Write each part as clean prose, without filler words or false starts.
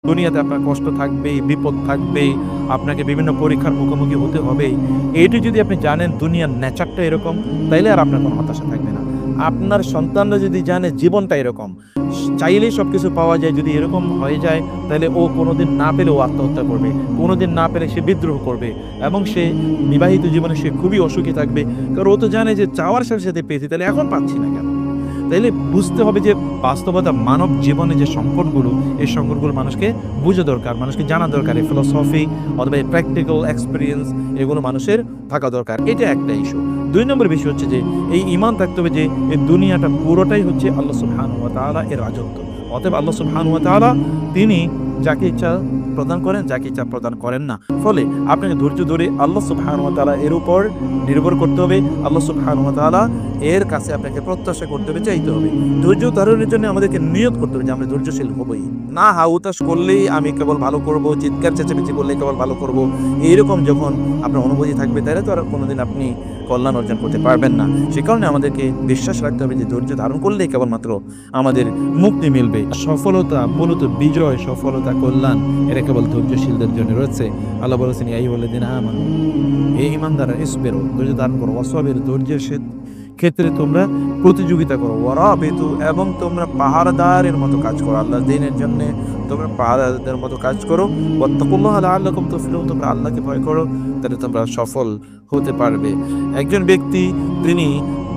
দুনিয়াতে আপনার কষ্ট থাকবে, বিপদ থাকবে, আপনাকে বিভিন্ন পরীক্ষার মুখোমুখি হতে হবে। এইটি যদি আপনি জানেন দুনিয়ার নেচারটা এরকম, তাইলে আর আপনার কোনো হতাশা থাকবে না। আপনার সন্তানরা যদি জানে জীবনটা এরকম, চাইলেই সবকিছু পাওয়া যায়, যদি এরকম হয়ে যায় তাহলে ও কোনোদিন না পেলে ও আত্মহত্যা করবে, কোনোদিন না পেলে সে বিদ্রোহ করবে, এবং সে বিবাহিত জীবনে সে খুবই অসুখী থাকবে। কারণ ও তো জানে যে চাওয়ার সাথে সাথে পেয়েছি, তাহলে এখন পাচ্ছি না কেন? তাইলে বুঝতে হবে যে বাস্তবতা, মানব জীবনে যে সংকটগুলো, এই সংকটগুলো মানুষকে বুঝা দরকার, মানুষকে জানা দরকার। এই ফিলোসফি অথবা এই প্র্যাকটিক্যাল এক্সপিরিয়েন্স এগুলো মানুষের থাকা দরকার। এটা একটা ইস্যু। 2 নম্বর বিষয় হচ্ছে যে এই ঈমান থাকতে হবে যে এই দুনিয়াটা পুরোটাই হচ্ছে আল্লাহ সুবহানাহু ওয়া তাআলা এর রাজত্ব। অতএব আল্লাহ সুবহানাহু ওয়া তাআলা তিনি যাকে ইচ্ছা প্রদান করেন, যাকে ইচ্ছা প্রদান করেন না। ফলে আপনাকে ধৈর্য ধরে আল্লাহ সুবহানাহু ওয়া তাআলা এর উপর নির্ভর করতে হবে। আল্লাহ সুবহানাহু ওয়া তাআলা এর কাছে আপনাকে প্রত্যাশা করতে হবে, চাইতে হবে। ধৈর্য ধারণের জন্য আমাদেরকে নিয়ত করতে হবে যে আমরা ধৈর্যশীল হবই না। হাউতাশ করলেই আমি কেবল ভালো করব, চিৎকার চেঁচামেচি করলেই কেবল ভালো করব, এইরকম যখন আপনার অনুভূতি থাকবে, তাহলে তো আর কোনোদিন আপনি কল্যাণ অর্জন করতে পারবেন না। সে কারণে আমাদেরকে বিশ্বাস রাখতে হবে যে ধৈর্য ধারণ করলেই কেবলমাত্র আমাদের মুক্তি মিলবে। সফলতা, মূলত বিজয়, সফলতা, কল্যাণ এরা কেবল ধৈর্যশীলদের জন্য রয়েছে। আল্লাহ বলেছেন এই ওয়াল্লাযিনা আমানু, এই ঈমানদাররা ইসবিরু, ধৈর্য ধারণ করো, ওয়াসবিরু, ধৈর্যের ক্ষেত্রে তোমরা প্রতিযোগিতা করো, ওয়ারাবিতু, এবং তোমরা পাহারাদারের মতো কাজ করো, আল্লাহ দ্বীনের জন্য তোমরা পাহারাদারদের মতো কাজ করো। ওয়াত্তাকুল্লাহা লাআল্লাকুম তুফলিহুন, তোমরা আল্লাহকে ভয় করো, তাহলে তোমরা সফল হতে পারবে। একজন ব্যক্তি তিনি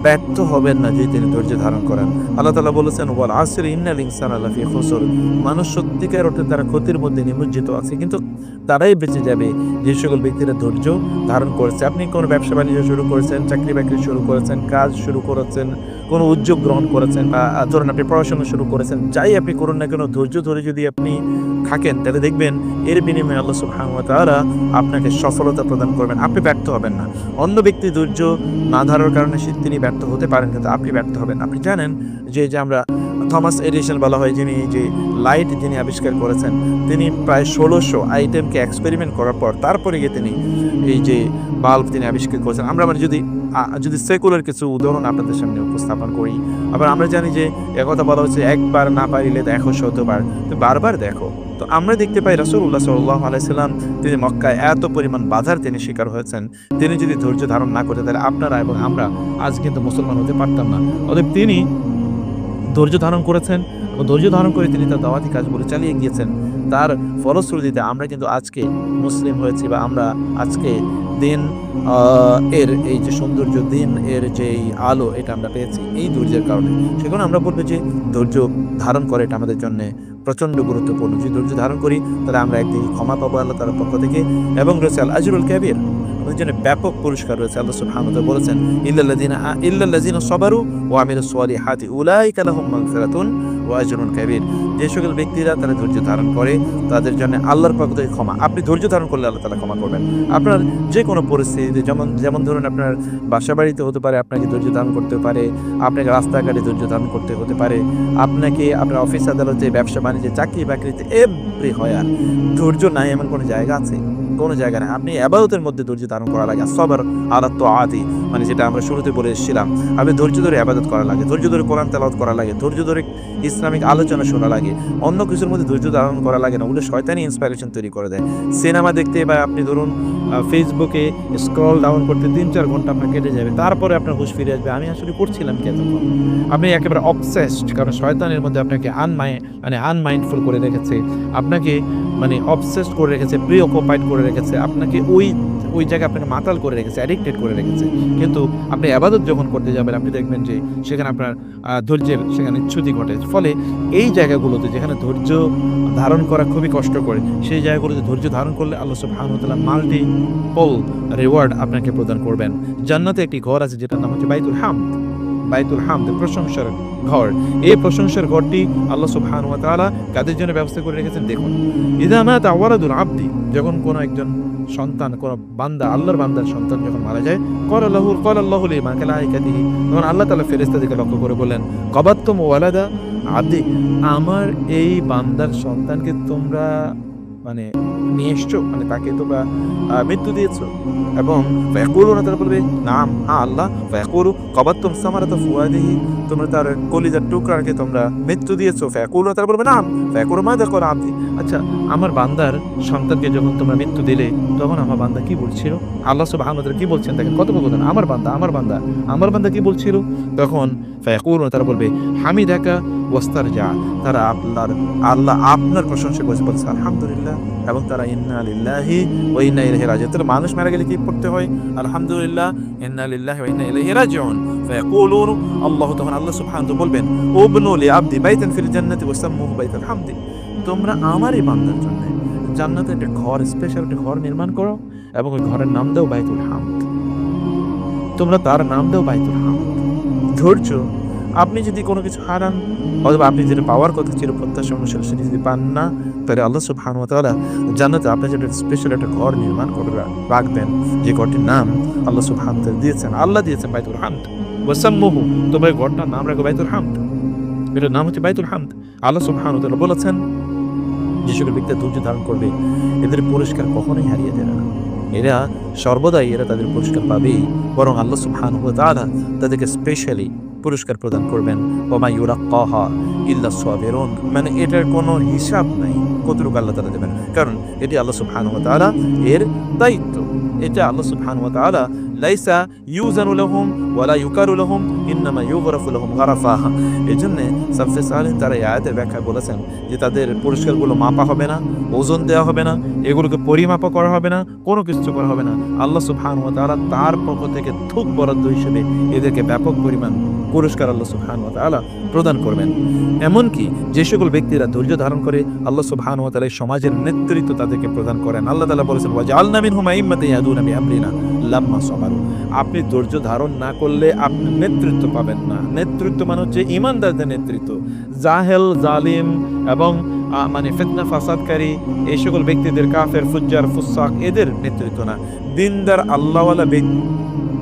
ব্যর্থ হবেন না যদি তিনি ধৈর্য ধারণ করেন। আল্লাহ তাআলা বলেছেন ওয়াল আসরি ইন্নাল ইনসানা লাফি খুসর, মানুষ সত্যিকার অর্থে তারা ক্ষতির মধ্যে নিমজ্জিত আছে, কিন্তু তারাই বেঁচে যাবে যে সকল ব্যক্তিরা ধৈর্য ধারণ করেছে। আপনি কোনো ব্যবসা বাণিজ্য শুরু করেছেন, চাকরি বাকরি শুরু করেছেন, কাজ শুরু করেছেন, কোনো উদ্যোগ গ্রহণ করেছেন, বা ধরুন আপনি পড়াশোনা শুরু করেছেন, যাই আপনি করুন না কেন, ধৈর্য ধরে যদি আপনি থাকেন তাহলে দেখবেন এর বিনিময়ে আল্লাহ সুবহানাহু ওয়া তাআলা আপনাকে সফলতা প্রদান করবেন, আপনি ব্যর্থ হবেন না। অন্য ব্যক্তি ধৈর্য না ধরার কারণে তিনি ব্যর্থ হতে পারেন, কিন্তু আপনি ব্যর্থ হবেন। আপনি জানেন যে আমরা থমাস এডিসন বলা হয়, যিনি যে লাইট যিনি আবিষ্কার করেছেন, তিনি প্রায় 1600 আইটেমকে এক্সপেরিমেন্ট করার পর তারপরে গিয়ে তিনি এই যে বাল্ব তিনি আবিষ্কার করেছেন। আমরা যদি সেকুলার কিছু উদাহরণ আপনাদের সামনে উপস্থাপন করি, আবার আমরা জানি যে একথা বলা হচ্ছে একবার না পারিলে দেখো শতবার, তুমি বারবার দেখো। তো আমরা দেখতে পাই রাসূলুল্লাহ সাল্লাল্লাহু আলাইহি সাল্লাম তিনি মক্কায় এত পরিমাণ বাধার তিনি শিকার হয়েছেন, তিনি যদি ধৈর্য ধারণ না করতেন তাহলে আপনারা এবং আমরা আজ কিন্তু মুসলমান হতে পারতাম না। অতএব তিনি ধৈর্য ধারণ করেছেন এবং ধৈর্য ধারণ করে তিনি তার দাওয়াতি কাজগুলো চালিয়ে গিয়েছেন। তার ফলশ্রুতিতে আমরা কিন্তু আজকে মুসলিম হয়েছি, বা আমরা আজকে দিন এর এই যে সৌন্দর্য, দিন এর যে আলো, এটা আমরা পেয়েছি এই ধৈর্যের কারণে। সেখানে আমরা বলবো যে ধৈর্য ধারণ করে এটা আমাদের জন্য প্রচণ্ড গুরুত্বপূর্ণ। যদি ধৈর্য ধারণ করি তাহলে আমরা একদিন ক্ষমা পাবো আল্লাহ তাআলার পক্ষ থেকে, এবং রয়েছে আল আজরুল কাবীর, আমাদের জন্য ব্যাপক পুরস্কার রয়েছে। আল্লাহ সুবহানাহু ওয়া তাআলা বলেছেন ইল্লাল্লাযিনা সাবারু ওয়া আমিলুস সালিহাতি উলাইকা লাহুম মাগফিরাতুন ওয়া আজরুন কাবীর, যে সকল ব্যক্তিরা তারা ধৈর্য ধারণ করে তাদের জন্য আল্লাহর পক্ষ থেকে ক্ষমা। আপনি ধৈর্য ধারণ করলে আল্লাহ তাআলা ক্ষমা করবেন। আপনার যে কোনো পরিস্থিতিতে, যেমন ধরুন আপনার বাসা বাড়িতে হতে পারে আপনাকে ধৈর্য ধারণ করতে পারে, আপনাকে রাস্তাঘাটে ধৈর্য ধারণ করতে হতে পারে, আপনাকে আপনার অফিস আদালতে, ব্যবসা বাণিজ্যে, চাকরি বাকরিতে, এভরি হয় ধৈর্য নাই এমন কোনো জায়গা আছে? কোনো জায়গা নেই। আপনি ইবাদতের মধ্যে ধৈর্য ধারণ করা লাগে, সবর আলা তাআতি, মানে যেটা আমরা শুরুতে বলে এসেছিলাম, আপনি ধৈর্য ধরে ইবাদত করা লাগে, ধৈর্য ধরে কোরআন তেলাওয়াত করা লাগে, ধৈর্য ধরে ইসলামিক আলোচনা শোনা লাগে। অন্য কিছুর মধ্যে ধৈর্য ধারণ করা লাগে না, ওগুলো শয়তানি ইন্সপিরেশন তৈরি করে দেয়। সিনেমা দেখতে বা আপনি ধরুন ফেসবুকে স্ক্রল ডাউন করতে 3-4 ঘন্টা আপনার কেটে যাবে, তারপরে আপনার হুঁশ ফিরে আসবে আমি আসলে করছিলাম কি এতক্ষণ। আপনি একেবারে অবসেসড, কারণ শয়তানের মধ্যে আপনাকে আনমাইন্ডফুল করে রেখেছে, আপনাকে অবসেসড করে রেখেছে, প্রিঅকুপাইড করে রেখেছে, আপনাকে ওই জায়গায় আপনাকে মাতাল করে রেখেছে, অ্যাডিক্টেড করে রেখেছে। কিন্তু আপনি ইবাদত যখন করতে যাবেন আপনি দেখবেন যে সেখানে আপনার ধৈর্যের সেখানে চ্যুতি ঘটে। ফলে এই জায়গাগুলোতে যেখানে ধৈর্য ধারণ করা খুবই কষ্টকর, সেই জায়গাগুলোতে ধৈর্য ধারণ করলে আল্লাহ সুবহানাহু ওয়া তাআলা মাল্টিপল রিওয়ার্ড আপনাকে প্রদান করবেন। জান্নাতে একটি ঘর আছে যেটার নাম হচ্ছে বাইতুল হামদ, প্রশংসার ঘর। এই প্রশংসার ঘরটি আল্লাহ সুবহানাহু ওয়া তাআলা কাদের জন্য ব্যবস্থা করে রেখেছেন দেখুন। ইযা মাতা ওয়ালাদুল আবদি, যখন কোনো একজন সন্তান, কোনো বান্দা, আল্লাহর বান্দার সন্তান যখন মারা যায়, ক্বালাল্লাহু লিমালাইকাতিহি, তখন আল্লাহ তাআলা ফেরেশতাদেরকে লক্ষ্য করে বলেন কবাতুম ওয়ালাদা আবদি, আমার এই বান্দার সন্তানকে তোমরা মানে নিয়ে এসছো, মানে তাকে তোমরা মৃত্যু দিয়েছো। এবং ফায়াকুলুনা, তারা বলবে নাম, হ্যাঁ আল্লাহ। ফায়াকুলু কবাতুম সামারাতা ফুয়াদিহি, তোমরা তার কলিজার টুকরাকে তোমরা মৃত্যু দিয়েছো। ফায়াকুলুনা, তারা বলবে নাম। ফায়াকুলু মাযা ক্বালা আবদি, আচ্ছা আমার বান্দার সন্তানকে যখন তোমরা মৃত্যু দিলে তখন আমার বান্দা কি বলছিল? আল্লাহ সুবহানাহু ওয়া তাআলা কি বলছেন দেখেন, কত বড় কথা, আমার বান্দা আমার বান্দা আমার বান্দা কি বলছিল তখন? ফায়াকুলুনা, তারা বলবে হামিদাকা ওয়াস্তারজা, তারা আপনার প্রশংসা করেছে, বলছে আলহামদুলিল্লাহ, এবং তারা ইন্না লিল্লাহি ওয়া ইন্না ইলাইহি রাজিউন। তাহলে মানুষ মারা গেলে কি পড়তে হয়? আলহামদুলিল্লাহ, ইন্না লিল্লাহি ওয়া ইন্না ইলাইহি রাজিউন। ফায়াকুলুন, তখন আল্লাহ সুবহানাহু ওয়া তাআলা বলবেন উবনু লিআবদি বাইতান ফিল জান্নাতি ওয়াসাম্মুহু বাইতাল হামদি, তোমরা আমারই বান্দার জন্য জান্নাতে একটা ঘর, স্পেশাল একটা ঘর নির্মাণ করো এবং ওই ঘরের নাম দাও বাইতুল হামদ, তোমরা তার নাম দাও বাইতুল হামদ। ধৈর্য, আপনি যদি কোনো কিছু হারান অথবা আপনি যেটা পাওয়ার কথা ছিল প্রত্যাশা অনুসারে সেটা যদি পান না, তাহলে আল্লাহ সুবহানাহু ওয়া তাআলা জান্নাতে আপনার জন্য স্পেশাল একটা ঘর নির্মাণ করে রাখবেন, যে ঘরটির নাম আল্লাহ সুবহানাহু ওয়া তাআলা দিয়েছেন। আল্লাহ দিয়েছেন বাইতুল হামদ। ওয়াসাম্মুহু, তোমরা এই ঘরটার নাম রাখো বাইতুল হামদ, এটার নাম হচ্ছে বাইতুল হামদ। আল্লাহ সুবহানাহু ওয়া তাআলা বলেছেন যে সকল ব্যক্তি ধৈর্য ধারণ করবে এদের পুরস্কার কখনোই হারিয়ে যাবে না, এরা সর্বদাই এরা তাদের পুরস্কার পাবেই, বরং আল্লাহ সুবহানাহু ওয়া তাআলা তাদেরকে স্পেশালি পুরস্কার প্রদান করবেন। ওয়া মা ইউলাক্কাহা ইল্লা সাবিরুন, মানে এটার কোনো হিসাব নাই কতটুকু আল্লাহ তাআলা দেবেন, কারণ এটি আল্লাহ সুবহানাহু ওয়া তাআলা এর দায়িত্ব। এটা আল্লাহ সুবহানাহু ওয়া তাআলা লাইসা ইউজানু লাহুম ওয়ালা ইউকারু লাহুম ইন্নামা ইউগরাফু লাহুম গারাফা। এজন্য সালফে সালেহ তারা এই আয়াতের ব্যাখ্যা বলেছেন যে তাদের পুরস্কারগুলো মাপা হবে না, ওজন দেওয়া হবে না, এগুলোকে পরিমাপ করা হবে না, কোনো কিছু করা হবে না। আল্লাহ সুবহানাহু ওয়া তাআলা তার পক্ষ থেকে থুক বরাদ্দ হিসেবে এদেরকে ব্যাপক পরিমাণ পুরস্কার আল্লাহ সুবহানাহু ওয়া তাআলা প্রদান করবেন। এমনকি যে সকল ব্যক্তিরা ধৈর্য ধারণ করে আল্লাহ সুবহানাহু ওয়া তাআলা সমাজের নেতৃত্ব তাদেরকে প্রদান করেন। আল্লাহ তাআলা বলেছেন ওয়াজআলনা মিনহুম আইম্মাতান ইয়াহদুনা বিআমরিনা লাম্মা সাবারু, আপনি ধৈর্য ধারণ না করলে আপনি নেতৃত্ব পাবেন না। নেতৃত্ব মানে হচ্ছে ঈমানদারদের নেতৃত্ব, জাহেল জালিম এবং মানে ফিতনা ফাসাদকারী এই সকল ব্যক্তিদের, কাফের ফুজ্জার ফুসাক, এদের নেতৃত্ব না, দিনদার আল্লাহওয়ালা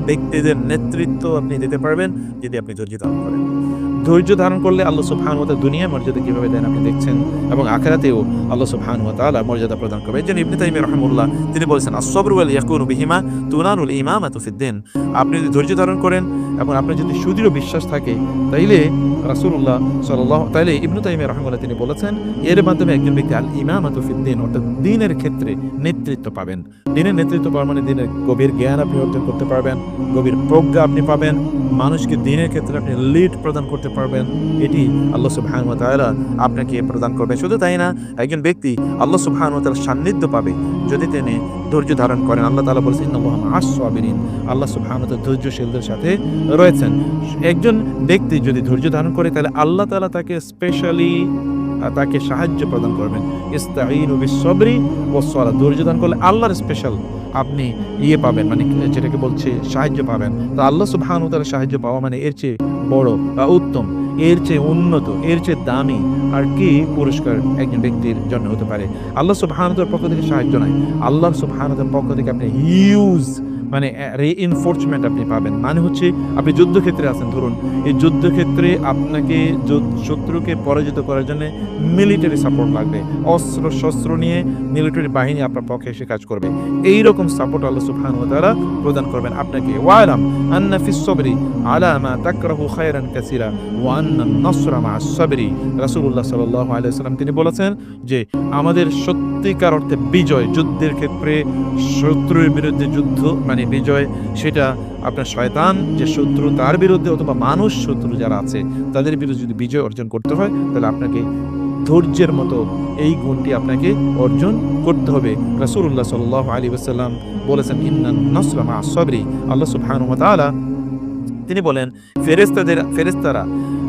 ব্যক্তিদের নেতৃত্ব আপনি দিতে পারবেন যদি আপনি ধৈর্য ধারণ করেন। ধৈর্য ধারণ করলে আল্লাহ সুবহানাহু ওয়া তাআলা দুনিয়ার মর্যাদা কিভাবে দেন আপনি দেখছেন, এবং আখিরাতেও আল্লাহ সুবহানাহু ওয়া তাআলা মর্যাদা প্রদান করবেন। যেন ইবনে তাইমিয়া রাহিমাহুল্লাহ তিনি বলেছেন আস-সাবরু ওয়াল ইয়াকুনু বিহিমা তুনানুল ইমামাতু ফিদ-দ্বীন, আপনি যদি ধৈর্য ধারণ করেন এবং আপনার যদি সুদৃঢ় বিশ্বাস থাকে তাইলে রাসূলুল্লাহ সাল্লাল্লাহু তাইলে ইবনে তাইমিয়া রাহিমাহুল্লাহ তিনি বলেছেন এর মাধ্যমে একজন ব্যক্তি আল ইমামাতু ফিদ-দ্বীন অর্থাৎ দ্বীনের ক্ষেত্রে নেতৃত্ব পাবেন। দ্বীনের নেতৃত্ব পাওয়ার মানে দ্বীনের গভীর জ্ঞান আপনি অর্জন করতে পারবেন, গভীর প্রজ্ঞা আপনি পাবেন, মানুষকে দ্বীনের ক্ষেত্রে আপনি লিড প্রদান করতে পারবেন। এটি আল্লাহ সুবহানাহু ওয়া তাআলা আপনাকে প্রদান করবে। শুধু তাই না, একজন ব্যক্তি আল্লাহ সুবহানাহু ওয়া তাআলার সান্নিধ্য পাবে যদি তিনি ধৈর্য ধারণ করেন। আল্লাহ তাআলা বলেছেন ইন্নাল্লাহা মা'আস সাবিরিন, আল্লাহ সুবহানাহু ওয়া তাআলা ধৈর্যশীলদের সাথে রয়েছেন। একজন ব্যক্তি যদি ধৈর্য ধারণ করে তাহলে আল্লাহ তাআলা তাকে স্পেশালি তাকে সাহায্য প্রদান করবেন। ইস্তাঈনু বিস-সাবরি ওয়াস-সালাহ, ধৈর্য ধারণ করলে আল্লাহর স্পেশাল আপনি পাবেন, মানে যেটাকে বলছে সাহায্য পাবেন। তো আল্লাহ সুবহানাহু ওয়া তাআলার সাহায্য পাওয়া মানে এর চেয়ে বড় বা উত্তম, এর চেয়ে উন্নত, এর চেয়ে দামি আর কি পুরস্কার একজন ব্যক্তির জন্য হতে পারে? আল্লাহ সুবহানাহু ওয়া তাআলার পক্ষ থেকে সাহায্য নাই, আল্লাহ সুবহানাহু ওয়া তাআলার পক্ষ থেকে আপনি হিউজ মানে রিইনফোর্সমেন্ট আপনি পাবেন। মানে হচ্ছে আপনি যুদ্ধক্ষেত্রে আছেন, ধরুন এই যুদ্ধক্ষেত্রে আপনাকে শত্রুকে পরাজিত করার জন্য মিলিটারি সাপোর্ট লাগবে, অস্ত্র শস্ত্র নিয়ে মিলিটারি বাহিনী আপনার পক্ষে এসে কাজ করবে। এই রকম সাপোর্ট আল্লাহ সুবহানাহু ওয়া তাআলা প্রদান করবেন আপনাকে। ওয়ালাম আন্না ফিস সাবরি আলা মা তাকরাহু খায়রান কাসীরা ওয়া আন্না আন-নাসরা মা'আস সাবরি, রাসূলুল্লাহ সাল্লাল্লাহু আলাইহি ওয়াসাল্লাম তিনি বলেছেন যে আমাদের সত্যিকার অর্থে বিজয়, যুদ্ধের ক্ষেত্রে শত্রুর বিরুদ্ধে যুদ্ধ মানে বিজয়, সেটা আপনার শয়তান যে শত্রু তার বিরুদ্ধে অথবা মানুষ শত্রু যারা আছে তাদের বিরুদ্ধে যদি বিজয় অর্জন করতে হয় তাহলে আপনাকে ধৈর্যের মতো এই গুণটি আপনাকে অর্জন করতে হবে। রাসূলুল্লাহ সাল্লাল্লাহু আলাইহি ওয়াসাল্লাম বলেছেন ইন্নান নাসরা মা'আস সাবরি, আল্লাহ সুবহানাহু ওয়া তাআলা তিনি বলেন ফেরেশতারা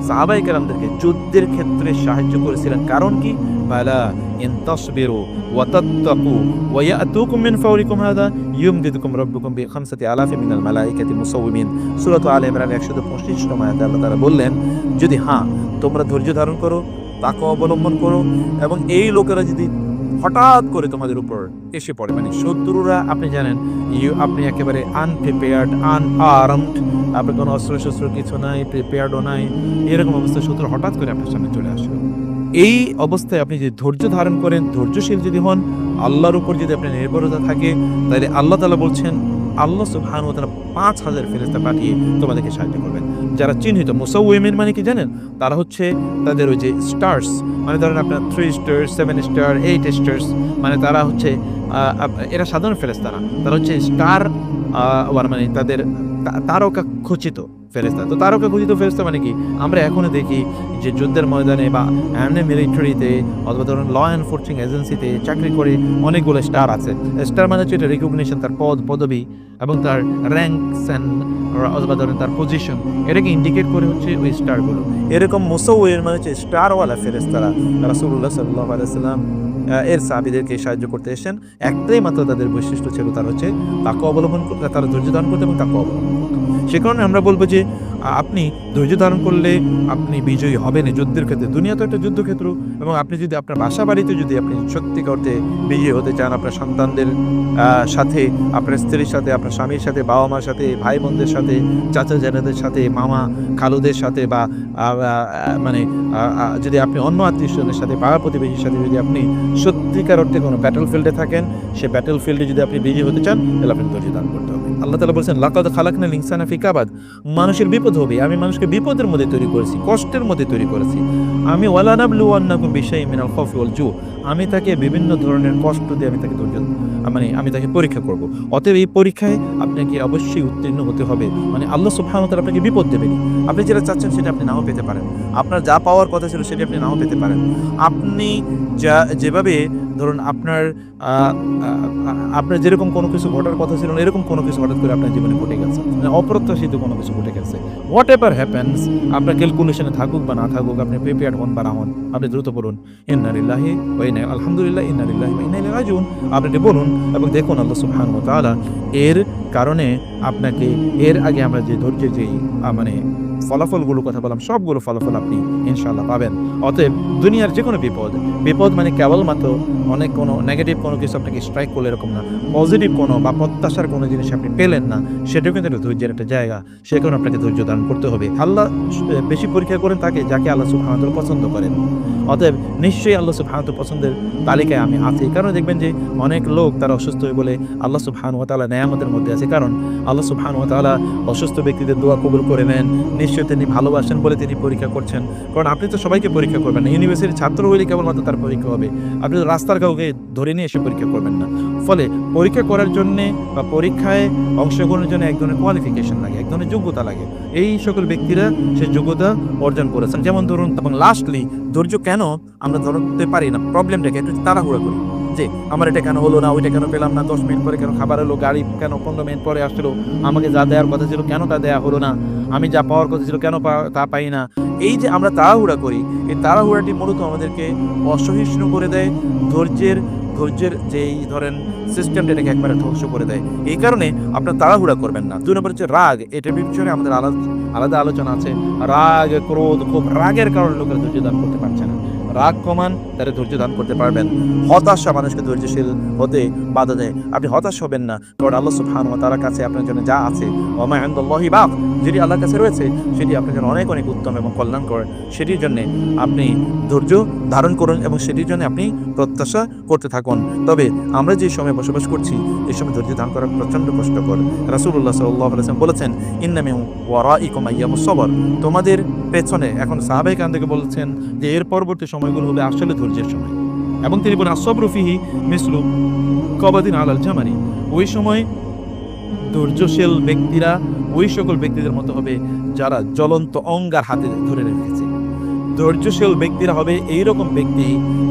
সাহাবায়ে কেরামদেরকে যুদ্ধের ক্ষেত্রে সাহায্য করেছিলেন। কারণ কি? বালা ইন তাসবিরু ওয়া তাত্তাকু ওয়া ইয়াতুকুম মিন ফাওরিকুম হাদা ইউমদিদুকুম রাব্বুকুম বিখামসাতি আলাফিন মিনাল মালাইকাতি মুসাওwimin, সূরা আলে ইমরান 125 নম্বর আয়াতে আল্লাহ তাআলা বললেন যদি তোমরা ধৈর্য ধারণ করো, তাকওয়া অবলম্বন করো, এবং এই লোকেরা যদি হঠাৎ করে তোমাদের উপর এসে পড়ে, মানে শত্রুরা আপনি জানেন আপনি একেবারে আনপ্রিপেয়ার্ড, আনআর্মড, আপনার কোনো অস্ত্র শস্ত্র কিছু নাই, প্রিপেয়ার্ডও নাই, এরকম অবস্থা শত্রু হঠাৎ করে আপনার সামনে চলে আসবে, এই অবস্থায় আপনি যদি ধৈর্য ধারণ করেন, ধৈর্যশীল যদি হন, আল্লাহর উপর যদি আপনার নির্ভরতা থাকে, তাহলে আল্লাহ তাআলা বলছেন আল্লাহ সুবহানাহু ওয়া তাআলা 5000 ফেরেশতা পাঠিয়ে তোমাদেরকে সাহায্য করবেন। যারা চিহ্নিত মুসাউউমিন মানে কি জানেন? তারা হচ্ছে তাদের ওই যে স্টারস, মানে ধরেন আপনার 3 স্টার, 7 স্টার, 8 স্টারস, মানে তারা হচ্ছে এরা সাধারণ ফেরেশতা না, তারা হচ্ছে স্টার মানে তাদের তারকা খচিত ফেরেশতা। তো তারকা খচিত ফেরেশতা মানে কি? আমরা এখনো দেখি যে যুদ্ধের ময়দানে বা এমনি মিলিটারিতে অথবা ধরুন ল এনফোর্সিং এজেন্সিতে চাকরি করে অনেকগুলো স্টার আছে। স্টার মানে হচ্ছে এটা রিকগনিশন, তার পদবি এবং তার র্যাঙ্কস এন্ড অথবা ধরেন তার পজিশন, এটাকে ইন্ডিকেট করে হচ্ছে ওই স্টারগুলো। এরকম মুসাউউমিন মানে হচ্ছে স্টারওয়ালা ফেরেশতারা রাসূলুল্লাহ সাল্লাল্লাহু আলাইহি ওয়াসাল্লাম এর সাহাবীদেরকে সাহায্য করতে এসেছেন। একটাই মাত্র তাদের বৈশিষ্ট্য ছিল, তার হচ্ছে তাকওয়া অবলম্বন করতে, তারা ধৈর্য ধারণ করতে এবং তাকওয়া অবলম্বন করতে। সে কারণে আমরা বলবো যে আপনি ধৈর্য ধারণ করলে আপনি বিজয়ী হবেন এই যুদ্ধের ক্ষেত্রে। দুনিয়া তো একটা যুদ্ধক্ষেত্র, এবং আপনি যদি আপনার বাসা বাড়িতে যদি আপনি সত্যিকার অর্থে বিজয়ী হতে চান, আপনার সন্তানদের সাথে, আপনার স্ত্রীর সাথে, আপনার স্বামীর সাথে, বাবা মার সাথে, ভাই বোনদের সাথে, চাচা জানাদের সাথে, মামা খালুদের সাথে, বা মানে যদি আপনি অন্য আত্মীয়স্বজনের সাথে, পাড়া প্রতিবেশীর সাথে যদি আপনি সত্যিকার অর্থে কোনো ব্যাটল ফিল্ডে থাকেন, সে ব্যাটল ফিল্ডে যদি আপনি বিজয়ী হতে চান, তাহলে আপনি ধৈর্য ধারণ করতে হবে। আল্লাহ তাআলা বলেছেন লাকাদ খালাকনাল ইনসানা ফি কাবাদ, মানুষের বিপদ হবে, আমি মানুষকে বিপদের মধ্যে তৈরি করেছি, কষ্টের মধ্যে তৈরি করেছি। আমি ওয়ালা নাবলুওয়ান্নাকুম বিশাইইন মিনাল খাউফি ওয়াল জু, আমি তাকে বিভিন্ন ধরনের কষ্ট দিয়ে আমি তাকে আমি তাকে পরীক্ষা করব। অতএব এই পরীক্ষায় আপনাকে অবশ্যই উত্তীর্ণ হতে হবে। মানে আল্লাহ সুবহানাহু ওয়া তাআলা আপনাকে বিপদ দেবেন, আপনি যেটা চাচ্ছেন সেটা আপনি নাও পেতে পারেন, আপনার যা পাওয়ার কথা ছিল সেটা আপনি নাও পেতে পারেন। আপনি যেভাবে ধরুন আপনার যেরকম কোনো কিছু ঘটার কথা ছিল না, এরকম কোনো কিছু হঠাৎ করে আপনার জীবনে ঘটে গেছে, মানে অপ্রত্যাশিত কোনো কিছু ঘটে গেছে। হোয়াট এভার হ্যাপেন্স, আপনার ক্যালকুলেশনে থাকুক বা না থাকুক, আপনি প্রিপেয়ার্ড হন বা না হন, আপনি দ্রুত বলুন ইন্না লিল্লাহি ওয়া ইন্না আলহামদুলিল্লাহ ইন্না লিল্লাহি ওয়া ইন্না ইলাইহি রাজিউন, আপনি বলুন এবং দেখুন আল্লাহ সুবহানাহু ওয়া তাআলা এর কারণে আপনাকে, এর আগে আমরা যে ধৈর্যের যে মানে ফলাফলগুলো কথা বললাম, সবগুলো ফলাফল আপনি ইনশাআল্লাহ পাবেন। অতএব দুনিয়ার যে কোনো বিপদ মানে কেবলমাত্র অনেক কোনো নেগেটিভ কোনো কিছু আপনাকে স্ট্রাইক করলে এরকম না, পজিটিভ কোনো বা প্রত্যাশার কোনো জিনিস আপনি পেলেন না, সেটাও কিন্তু একটা ধৈর্যের একটা জায়গা। সে কারণে আপনাকে ধৈর্য ধারণ করতে হবে। আল্লাহ বেশি পরীক্ষা করেন তাকে যাকে আল্লাহ সুবহানাহু ওয়া তাআলা পছন্দ করেন। অতএব নিশ্চয়ই আল্লাহ সুবহানাহু ওয়া তাআলা পছন্দের তালিকায় আমি আছি। কারণ দেখবেন যে অনেক লোক তারা অসুস্থ হয়ে বলে আল্লাহ সুবহানাহু ওয়া তাআলা নেয়ামতের মধ্যে আছে, কারণ আল্লাহ সুবহানাহু ওয়া তাআলা অসুস্থ ব্যক্তিদের দোয়া কবুল করে নেন। নিশ্চয়ই তিনি ভালোবাসেন বলে তিনি পরীক্ষা করছেন, কারণ আপনি তো সবাইকে পরীক্ষা করবেন না। ইউনিভার্সিটির ছাত্র হইলে কেবলমাত্র তার পরীক্ষা হবে, আপনি তো রাস্তার কাউকে ধরে নিয়ে এসে পরীক্ষা করবেন না। ফলে পরীক্ষা করার জন্যে বা পরীক্ষায় অংশগ্রহণের জন্য এক ধরনের কোয়ালিফিকেশন লাগে, এক ধরনের যোগ্যতা লাগে। এই সকল ব্যক্তিরা সে যোগ্যতা অর্জন করেছেন। যেমন ধরুন, এবং লাস্টলি ধৈর্য কেন আমরা ধরতে পারি না, প্রবলেমটাকে একটু তাড়াহুড়া করি যে আমার এটা কেন হলো না, ওইটা কেন পেলাম না, 10 মিনিট পরে কেন খাবার এলো, গাড়ি কেন 15 মিনিট পরে আসলো, আমাকে যা দেওয়ার কথা ছিল কেন তা দেয়া হলো না, আমি যা পাওয়ার কথা ছিল কেন তা পাই না। এই যে আমরা তাড়াহুড়া করি, এই তাড়াহুড়াটি মূলত আমাদেরকে অসহিষ্ণু করে দেয়, ধৈর্যের যেই ধরেন সিস্টেমটা এটাকে একবারে ধ্বংস করে দেয়। এই কারণে আপনার তাড়াহুড়া করবেন না। 2 নম্বর হচ্ছে রাগ, এটার বিষয়ে আমাদের আলাদা আলোচনা আছে। রাগ, ক্রোধ, খুব রাগের কারণে লোকেরা ধৈর্য দান করতে পারছে না। রাগ কমান, তারা ধৈর্য দান করতে পারবেন। হতাশা মানুষকে ধৈর্যশীল হতে বাধা দেয়। আপনি হতাশ হবেন না, কারণ আল্লাহ সুবহানাহু ওয়া তাআলার কাছে আপনার জন্য যা আছে, ওয়া মা ইনদাল্লাহি বাক, যেটি আল্লাহর কাছে রয়েছে সেটি আপনার জন্য অনেক অনেক উত্তম এবং কল্যাণকর। সেটির জন্য আপনি ধৈর্য ধারণ করুন এবং সেটির জন্য আপনি প্রত্যাশা করতে থাকুন। তবে আমরা যে সময় বসবাস করছি এই সময় ধৈর্য ধারণ করা প্রচণ্ড কষ্টকর। রাসূলুল্লাহ সাল্লাল্লাহু আলাইহি ওয়াসাল্লাম বলেছেন ইন্না মিন ওয়ারাইকুম আইয়ামুস সবর, তোমাদের পেছনে, এখন সাহাবায়ে কেরাম থেকে বলছেন যে এর পরবর্তী সময়গুলো হবে আসলে ধৈর্যের সময়, এবং তিনি বলেন আসবরু ফিহি মিসলু কবাদিন আলাল জামারি, ওই সময় ধৈর্যশীল ব্যক্তিরা ওই সকল ব্যক্তিদের মতো হবে যারা জ্বলন্ত অঙ্গার হাতে ধরে রেখেছে। ধৈর্যশীল ব্যক্তিরা হবে এইরকম ব্যক্তি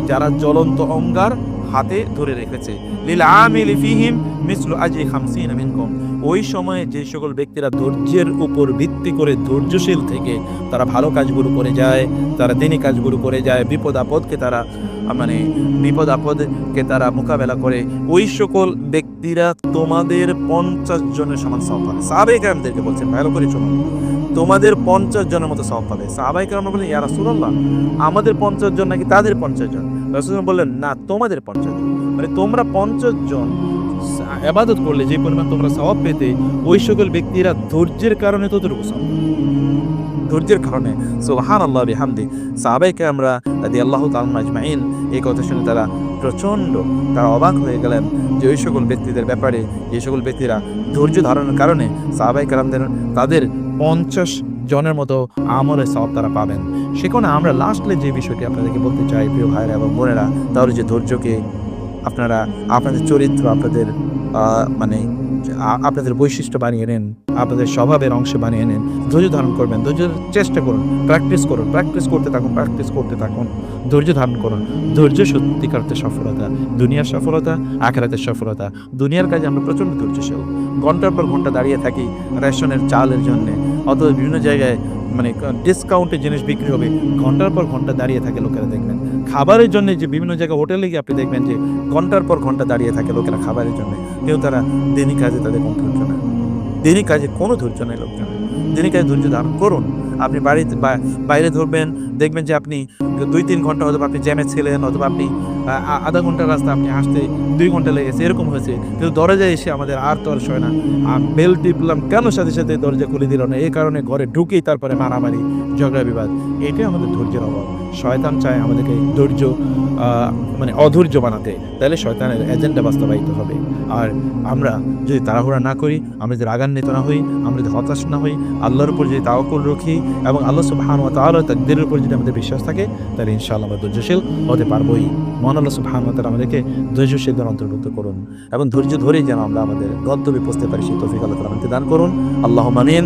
যারা জ্বলন্ত অঙ্গার হাতে ধরে রেখেছে। লিল আমিলি ফিহিম মিসলু আজরি 50 মিনকুম, ওই সময়ে যে সকল ব্যক্তিরা ধৈর্যের উপর ভিত্তি করে ধৈর্যশীল থেকে তারা ভালো কাজগুলো করে যায়, তারা দিনী কাজগুলো করে যায়, বিপদ আপদকে তারা মোকাবেলা করে, ওই সকল ব্যক্তিরা তোমাদের 50 জনের সমান সওয়াব পাবে। সাহাবায়ে কেরামদেরকে বলছেন, ভালো করে শুনুন, তোমাদের 50 জনের মতো সওয়াব পাবে। সাহাবায়ে কেরাম বললেন ইয়া রাসূলুল্লাহ, আমাদের 50 জন নাকি তাদের 50 জন? রাসূলুল্লাহ বললেন না, তোমাদের 50 জন, মানে তোমরা 50 জন ইবাদত করলে যে পরিমাণ তোমরা সওয়াব পেতে, ওই সকল ব্যক্তিরা ধৈর্যের কারণে ততটুকু সওয়াব। ধৈর্যের কারণে। সুবহানাল্লাহ বিহামদি। সাহাবায়ে কেরামরা রাদিয়াল্লাহু তাআলা আজমাইন এই কথা শুনে তারা তারা অবাক হয়ে গেলেন যে ওই সকল ব্যক্তিদের ব্যাপারে, যে সকল ব্যক্তিরা ধৈর্য ধারণের কারণে সাহাবায়ে কেরামদের তাদের 50 জনের মতো আমলের সওয়াব তারা পাবেন। সেখানে আমরা লাস্টলি যে বিষয়টি আপনাদেরকে বলতে চাই প্রিয় ভাইরা এবং বোনেরা, তাহলে যে ধৈর্যকে আপনারা আপনাদের চরিত্র, আপনাদের মানে আপনাদের বৈশিষ্ট্য বানিয়ে নেন, আপনাদের স্বভাবের অংশ বানিয়ে নেন। ধৈর্য ধারণ করবেন, ধৈর্যের চেষ্টা করুন, প্র্যাকটিস করতে থাকুন, ধৈর্য ধারণ করুন। ধৈর্য সত্যিকার অর্থে সফলতা, দুনিয়ার সফলতা, আখিরাতের সফলতা। দুনিয়ার কাজে আমরা প্রচণ্ড ধৈর্যশীল, ঘন্টার পর ঘন্টা দাঁড়িয়ে থাকি রেশনের চালের জন্যে, অথবা বিভিন্ন জায়গায় মানে ডিসকাউন্টে জিনিস বিক্রি হবে, ঘন্টার পর ঘন্টা দাঁড়িয়ে থাকে লোকেরা। দেখবেন খাবারের জন্য যে বিভিন্ন জায়গায় হোটেলে গিয়ে আপনি দেখবেন যে ঘন্টার পর ঘন্টা দাঁড়িয়ে থাকে লোকেরা খাবারের জন্য, কিন্তু তারা দিনই কাজে তাদের কোনো ধৈর্য নেই, দিনই কাজে কোনো ধৈর্য নেই লোকজন। দিনই কাজে ধৈর্য ধারণ করুন। আপনি বাইরে ধরবেন, দেখবেন যে আপনি 2-3 ঘন্টা হয়তো আপনি জ্যামে ছিলেন, অথবা আপনি আধা ঘন্টার রাস্তা আপনি আসতে 2 ঘন্টা লেগেছে, এরকম হয়েছে। কিন্তু দরজায় এসে আমাদের আর তো আর সয় না, বেল টিপলাম কেন সাথে সাথে দরজা খুলে দিল না, এই কারণে ঘরে ঢুকেই তারপরে মারামারি, ঝগড়া বিবাদ। এটাই আমাদের ধৈর্যের অভাব। শয়তান চায় আমাদেরকে ধৈর্য মানে অধৈর্য বানাতে, তাহলে শয়তানের এজেন্ডা বাস্তবায়িত হবে। আর আমরা যদি তাড়াহুড়া না করি, আমরা যদি রাগান্বিত না হই, আমরা যদি হতাশ না হই, আল্লাহর উপর যদি তাওয়াক্কুল রাখি এবং আল্লাহ সুবহানাহু ওয়া তাআলার তাকদীরের উপর যদি আমাদের বিশ্বাস থাকে, তাহলে ইনশাআল্লাহ আমরা ধৈর্যশীল হতে পারবোই। মহান আল্লাহ সুবহানাহু ওয়া তাআলা আমাদেরকে ধৈর্যশীলদের অন্তর্ভুক্ত করুন এবং ধৈর্য ধরেই যেন আমরা আমাদের গন্তব্যে পৌঁছতে পারি সেই তৌফিক আল্লাহ তাআলা আমাদেরকে দান করুন। আল্লাহুম্মা আমিন।